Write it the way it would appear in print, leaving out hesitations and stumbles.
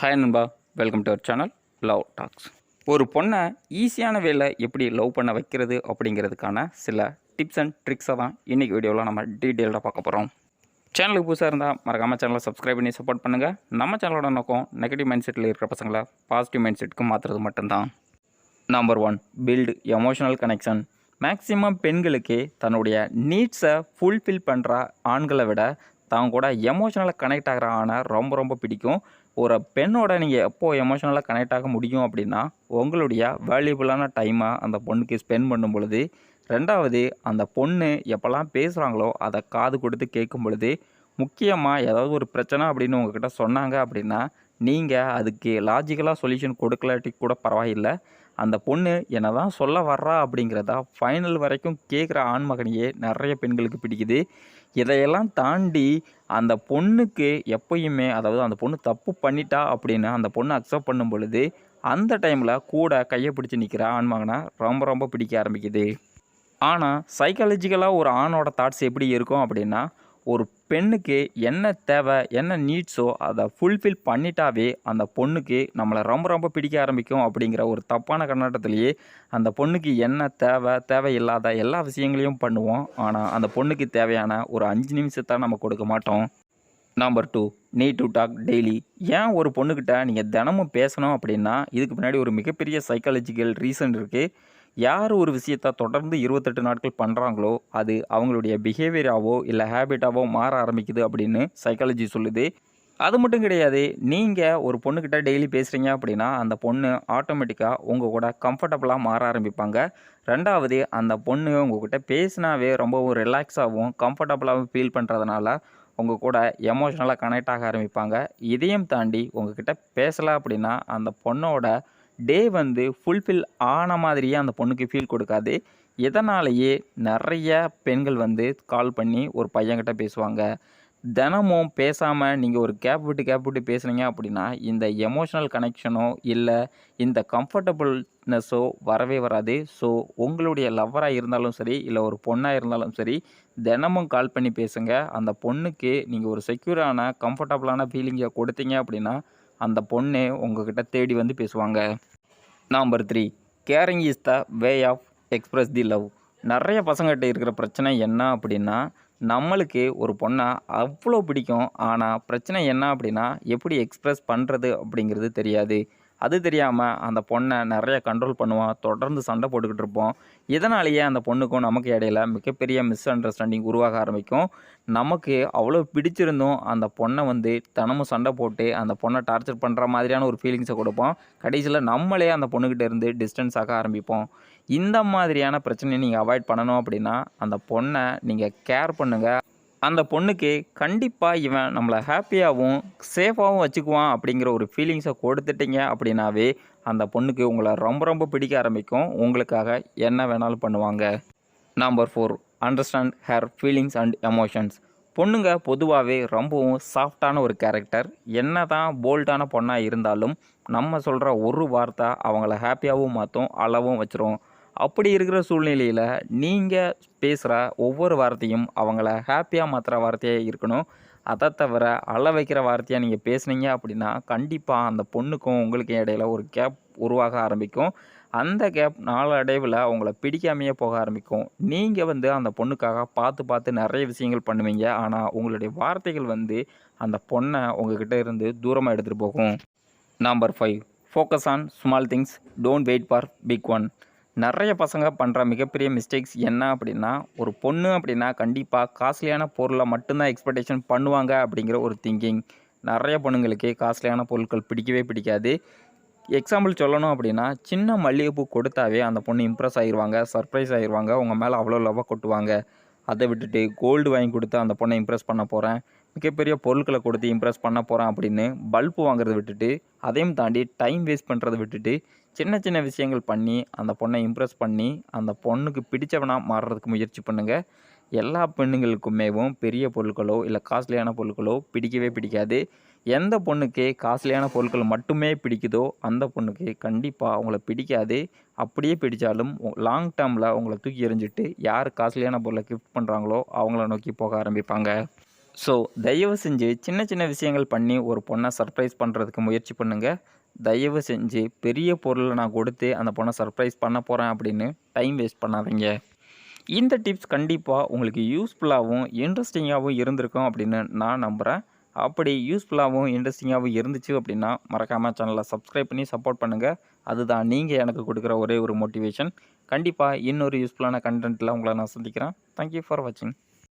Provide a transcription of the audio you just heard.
Hi நண்பா, welcome to our channel love talks. ஒரு பொண்ணை ஈஸியான வேல எப்படி லவ் பண்ண வைக்கிறது அப்படிங்கிறதுக்கான சில டிப்ஸ் அண்ட் ட்ரிக்ஸை தான் இன்றைக்கி வீடியோவில் நம்ம டீட்டெயில்டாக பார்க்க போகிறோம். சேனலுக்கு புதுசாக இருந்தால் மறக்காமல் சேனலை சப்ஸ்கிரைப் பண்ணி சப்போர்ட் பண்ணுங்கள். நம்ம சேனலோட நோக்கம் நெகட்டிவ் மைண்ட் செட்டில் இருக்கிற பசங்களை பாசிட்டிவ் மைண்ட் செட்டுக்கு மாற்றுறது மட்டும்தான். Number 1, build emotional connection. Maximum பெண்களுக்கு தன்னுடைய நீட்ஸை ஃபுல்ஃபில் பண்ணுற ஆண்களை விட தான் கூட எமோஷனலாக கனெக்ட் ஆகிற ஆணை ரொம்ப ரொம்ப பிடிக்கும். ஒரு பெண்ணோட நீங்கள் எப்போது எமோஷனலாக கனெக்ட் ஆக முடியும் அப்படின்னா, உங்களுடைய வேல்யூபுளான டைமை அந்த பொண்ணுக்கு ஸ்பெண்ட் பண்ணும் பொழுது. ரெண்டாவது, அந்த பொண்ணு எப்போல்லாம் பேசுகிறாங்களோ அதை காது கொடுத்து கேட்கும் பொழுது. முக்கியமாக ஏதாவது ஒரு பிரச்சனை அப்படின்னு உங்ககிட்ட சொன்னாங்க அப்படின்னா, நீங்கள் அதுக்கு லாஜிக்கலாக சொல்யூஷன் கொடுக்கலாட்டி கூட பரவாயில்லை, அந்த பொண்ணு என்ன தான் சொல்ல வர்றா அப்படிங்கிறதா ஃபைனல் வரைக்கும் கேட்குற ஆண்மகனையே நிறைய பெண்களுக்கு பிடிக்குது. இதையெல்லாம் தாண்டி அந்த பொண்ணுக்கு எப்பயுமே, அதாவது அந்த பொண்ணு தப்பு பண்ணிட்டா அப்படின்னு அந்த பொண்ணு அக்செப்ட் பண்ணும் பொழுது, அந்த டைமில் கூட கையை பிடிச்சி நிற்கிற ஆண்மகனை ரொம்ப ரொம்ப பிடிக்க ஆரம்பிக்குது. ஆனால் சைக்காலஜிக்கலாக ஒரு ஆணோட தாட்ஸ் எப்படி இருக்கும் அப்படின்னா, ஒரு பெண்ணுக்கு என்ன தேவை, என்ன நீட்ஸோ அதை ஃபுல்ஃபில் பண்ணிட்டாவே அந்த பொண்ணுக்கு நம்மளை ரொம்ப ரொம்ப பிடிக்க ஆரம்பிக்கும் அப்படிங்கிற ஒரு தப்பான கண்ணோட்டத்திலேயே அந்த பொண்ணுக்கு என்ன தேவை, தேவையில்லாத எல்லா விஷயங்களையும் பண்ணுவோம். ஆனால் அந்த பொண்ணுக்கு தேவையான ஒரு 5 நிமிஷத்தை நம்ம கொடுக்க மாட்டோம். Number 2, need to talk daily. ஏன் ஒரு பொண்ணுக்கிட்ட நீங்கள் தினமும் பேசணும் அப்படின்னா, இதுக்கு பின்னாடி ஒரு மிகப்பெரிய சைக்காலஜிக்கல் ரீசன் இருக்குது. யார் ஒரு விஷயத்தை தொடர்ந்து 28 நாட்கள் பண்ணுறாங்களோ அது அவங்களுடைய பிஹேவியராகவோ இல்லை ஹேபிட்டாவோ மாற ஆரம்பிக்குது அப்படின்னு சைக்காலஜி சொல்லுது. அது மட்டும் கிடையாது, நீங்கள் ஒரு பொண்ணுக்கிட்ட டெய்லி பேசுகிறீங்க அப்படின்னா அந்த பொண்ணு ஆட்டோமேட்டிக்காக உங்கள் கூட கம்ஃபர்டபுளாக மாற ஆரம்பிப்பாங்க. ரெண்டாவது, அந்த பொண்ணு உங்கள்கிட்ட பேசினாவே ரொம்பவும் ரிலாக்ஸாகவும் கம்ஃபர்டபுளாகவும் ஃபீல் பண்ணுறதுனால உங்கள் கூட எமோஷ்னலாக கனெக்ட் ஆக ஆரம்பிப்பாங்க. இதையும் தாண்டி உங்கள்கிட்ட பேசலை அப்படின்னா அந்த பொண்ணோட டே வந்து ஃபுல்ஃபில் ஆன மாதிரியே அந்த பொண்ணுக்கு ஃபீல் கொடுக்காது. இதனாலேயே நிறைய பெண்கள் வந்து கால் பண்ணி ஒரு பையன்கிட்ட பேசுவாங்க. தினமும் பேசாமல் நீங்கள் ஒரு கேப் விட்டு பேசுனீங்க அப்படின்னா இந்த எமோஷ்னல் கனெக்ஷனோ இல்லை இந்த கம்ஃபர்டபுள்னஸோ வரவே வராது. ஸோ உங்களுடைய லவ்வராக இருந்தாலும் சரி இல்லை ஒரு பொண்ணாக இருந்தாலும் சரி, தினமும் கால் பண்ணி பேசுங்க. அந்த பொண்ணுக்கு நீங்கள் ஒரு செக்யூரான கம்ஃபர்டபுளான ஃபீலிங்கை கொடுத்தீங்க அப்படின்னா அந்த பொண்ணு உங்ககிட்ட தேடி வந்து பேசுவாங்க. Number 3, caring is the way of express the love. நிறைய பசங்கள்கிட்ட இருக்கிற பிரச்சனை என்ன அப்படின்னா, நம்மளுக்கு ஒரு பொண்ணை அவ்வளோ பிடிக்கும், ஆனால் பிரச்சனை என்ன அப்படின்னா எப்படி எக்ஸ்ப்ரெஸ் பண்ணுறது அப்படிங்கிறது தெரியாது. அது தெரியாமல் அந்த பொண்ணை நிறைய கண்ட்ரோல் பண்ணுவோம், தொடர்ந்து சண்டை போட்டுக்கிட்டு இருப்போம். இதனாலேயே அந்த பொண்ணுக்கும் நமக்கு இடையில மிகப்பெரிய மிஸ் அண்டர்ஸ்டாண்டிங் உருவாக ஆரம்பிக்கும். நமக்கு அவ்வளோ பிடிச்சிருந்தும் அந்த பொண்ணை வந்து தினமும் சண்டை போட்டு அந்த பொண்ணை டார்ச்சர் பண்ணுற மாதிரியான ஒரு ஃபீலிங்ஸை கொடுப்போம். கடைசியில் நம்மளே அந்த பொண்ணுக்கிட்ட இருந்து டிஸ்டன்ஸ் ஆக ஆரம்பிப்போம். இந்த மாதிரியான பிரச்சனையை நீங்கள் அவாய்ட் பண்ணணும் அப்படின்னா அந்த பொண்ணை நீங்கள் கேர் பண்ணுங்கள். அந்த பொண்ணுக்கு கண்டிப்பாக இவன் நம்மளை ஹாப்பியாகவும் சேஃபாகவும் வச்சுக்குவான் அப்படிங்கிற ஒரு ஃபீலிங்ஸை கொடுத்துட்டீங்க அப்படின்னாவே அந்த பொண்ணுக்கு உங்களை ரொம்ப ரொம்ப பிடிக்க ஆரம்பிக்கும். உங்களுக்காக என்ன வேணாலும் பண்ணுவாங்க. Number 4, understand hair feelings and emotions. பொண்ணுங்க பொதுவாகவே ரொம்பவும் சாஃப்டான ஒரு கேரக்டர். என்ன தான் போல்டான பொண்ணாக இருந்தாலும் நம்ம சொல்கிற ஒரு வார்த்தை அவங்கள ஹாப்பியாகவும் மாற்றும், அளவும் வச்சிரும். அப்படி இருக்கிற சூழ்நிலையில் நீங்கள் பேசுகிற ஒவ்வொரு வார்த்தையும் அவங்கள ஹாப்பியாக மாற்றுற வார்த்தையாக இருக்கணும். அதை தவிர அழ வைக்கிற வார்த்தையாக நீங்கள் பேசுனீங்க அப்படின்னா கண்டிப்பாக அந்த பொண்ணுக்கும் உங்களுக்கும் இடையில ஒரு கேப் உருவாக ஆரம்பிக்கும். அந்த கேப் நாளடைவில் அவங்கள பிடிக்காமையே போக ஆரம்பிக்கும். நீங்கள் வந்து அந்த பொண்ணுக்காக பார்த்து நிறைய விஷயங்கள் பண்ணுவீங்க, ஆனால் உங்களுடைய வார்த்தைகள் வந்து அந்த பொண்ணை உங்ககிட்ட இருந்து தூரமாக எடுத்துகிட்டு போகும். Number 5, focus on small things, don't wait for big one. நிறைய பசங்க பண்ணுற மிகப்பெரிய மிஸ்டேக்ஸ் என்ன அப்படின்னா, ஒரு பொண்ணு அப்படின்னா கண்டிப்பாக காஸ்ட்லியான பொருளை மட்டும்தான் எக்ஸ்பெக்டேஷன் பண்ணுவாங்க அப்படிங்கிற ஒரு திங்கிங். நிறைய பொண்ணுங்களுக்கு காஸ்ட்லியான பொருட்கள் பிடிக்கவே பிடிக்காது. எக்ஸாம்பிள் சொல்லணும் அப்படின்னா, சின்ன மல்லிகைப்பூ கொடுத்தாவே அந்த பொண்ணு இம்ப்ரெஸ் ஆகிடுவாங்க, சர்ப்ரைஸ் ஆகிடுவாங்க, உங்க மேலே அவ்வளோ லவ்வாக கொட்டுவாங்க. அதை விட்டுட்டு கோல்டு வாங்கி கொடுத்து அந்த பொண்ணை இம்ப்ரெஸ் பண்ண போகிறேன், மிகப்பெரிய பொருட்களை கொடுத்து இம்ப்ரெஸ் பண்ண போகிறேன் அப்படின்னு பல்பு வாங்குறதை விட்டுட்டு, அதையும் தாண்டி டைம் வேஸ்ட் பண்ணுறதை விட்டுட்டு சின்ன சின்ன விஷயங்கள் பண்ணி அந்த பொண்ணை இம்ப்ரெஸ் பண்ணி அந்த பொண்ணுக்கு பிடிச்சவனாக மாறுறதுக்கு முயற்சி பண்ணுங்கள். எல்லா பெண்ணுங்களுக்குமேவும் பெரிய பொருட்களோ இல்லை காஸ்ட்லியான பொருட்களோ பிடிக்கவே பிடிக்காது. எந்த பொண்ணுக்கு காஸ்ட்லியான பொருட்கள் மட்டுமே பிடிக்குதோ அந்த பொண்ணுக்கு கண்டிப்பாக அவங்கள பிடிக்காது. அப்படியே பிடித்தாலும் லாங் டேர்மில் அவங்கள தூக்கி எறிஞ்சிட்டு யார் காஸ்ட்லியான பொருளை கிஃப்ட் பண்ணுறாங்களோ அவங்கள நோக்கி போக ஆரம்பிப்பாங்க. ஸோ தயவு செஞ்சு சின்ன சின்ன விஷயங்கள் பண்ணி ஒரு பொண்ணை சர்ப்ரைஸ் பண்ணுறதுக்கு முயற்சி பண்ணுங்கள். தயவு செஞ்சு பெரிய பொருளை நான் கொடுத்து அந்த பொண்ணை சர்ப்ரைஸ் பண்ண போகிறேன் அப்படின்னு டைம் வேஸ்ட் பண்ணாதீங்க. இந்த டிப்ஸ் கண்டிப்பாக உங்களுக்கு யூஸ்ஃபுல்லாகவும் இன்ட்ரெஸ்டிங்காகவும் இருந்திருக்கும் அப்படின்னு நான் நம்புகிறேன். அப்படி யூஸ்ஃபுல்லாகவும் இன்ட்ரெஸ்டிங்காகவும் இருந்துச்சு அப்படின்னா மறக்காமல் சேனலை சப்ஸ்கிரைப் பண்ணி சப்போர்ட் பண்ணுங்கள். அதுதான் நீங்கள் எனக்கு கொடுக்குற ஒரே ஒரு மோட்டிவேஷன். கண்டிப்பாக இன்னொரு யூஸ்ஃபுல்லான கண்டென்ட்டில் உங்களை நான் சந்திக்கிறேன். தேங்க்யூ ஃபார் வாட்சிங்.